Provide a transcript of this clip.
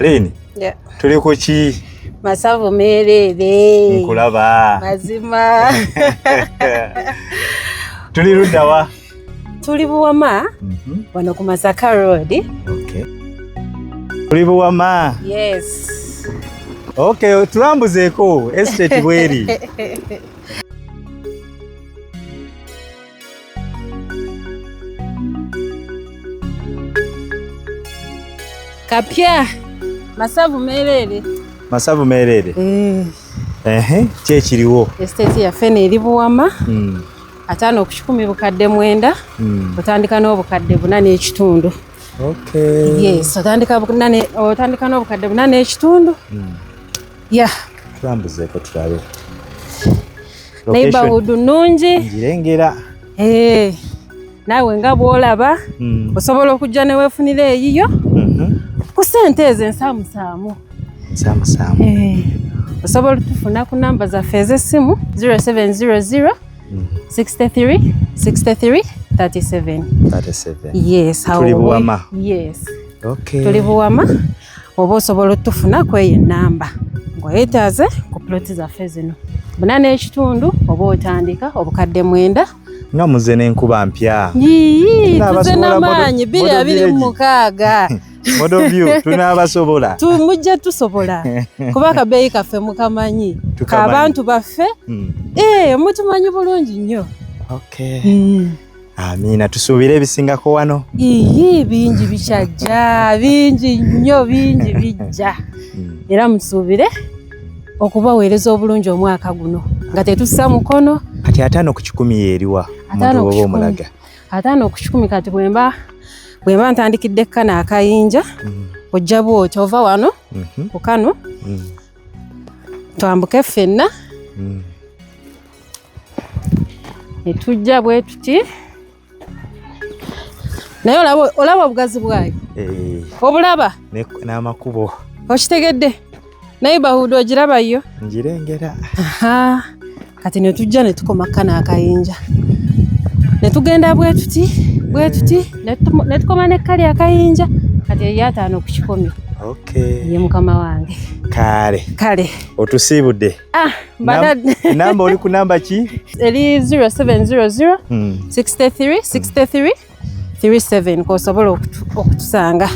Lini? Yeah. Tuli ku ki? Masavu merere. Nkulaba. Mazima. Tuli ludda wa? Tuli Buwama. Wano ku Masaka Road. Okay. Tuli Buwama. Yes. Okay, tulambuzeeko estate bweri. Kapya. Masavu merere. Masavu merere. Kye kiriwo. Estate yaffe eri Buwama. 5 ku 10 bukadde 9. Otandika n'obukadde 4.5. Okay. Yes, otandika n'obukadde 4.5. Yeah. Tulambuzeeko tulabe. Neighborhood nungi. Njirengera. Naawe nga bw'olaba osobola okujja ne weefunira eyiyo ku ssente ezo ensaamusaamu. Osobola tufuna ku namba zaffe ez'essimu 0700 63 63 37. Yes. Tuli Buwama. Yes. Okay. Tuli Buwama. Oba osobola tufuna ku eyo ennamba ng'oyetaaze ku ploti zaffe zino 8.5 oba otandika obukadde 9. Nga muze n'enkuba mpya. Tuze n'amaanyi 26. Model view tunaabasobola. Mujja tusobola. Kuba akabeeyi kaffe mukamanyi. Abantu baffe mutumanyi bulungi nnyo. Okay. Amina, tusuubire ebisingako wano. Bingi bikyajja, bingi nnyo, bingi bijja. Era musuubire okubaweereza obulungi omwaka guno nga tetussa mukono. Kati 5 ku 10 yeeriwa omuntu oba omulaga. 5 ku 10 kati bwemba ntandikidde Kano akayinja ojja bwoti ova wano ku Kano twambuke ffenna ne tujja bwe tuti naye olaba obugazi bwayo. Obulaba n'amakubo okitegedde neighborhood ogirabayo. Njirengera. Kati ne tujja ne tukoma Kano akayinja ne tugenda bwe tuti ne tukoma ne kali akayinja kati eya 5 ku 10. Okay. Ye mukama wange. Kale. Otusiibudde. Namba oli ku namba ki? Eri 0700 63 63 37 k'osobola okutusanga.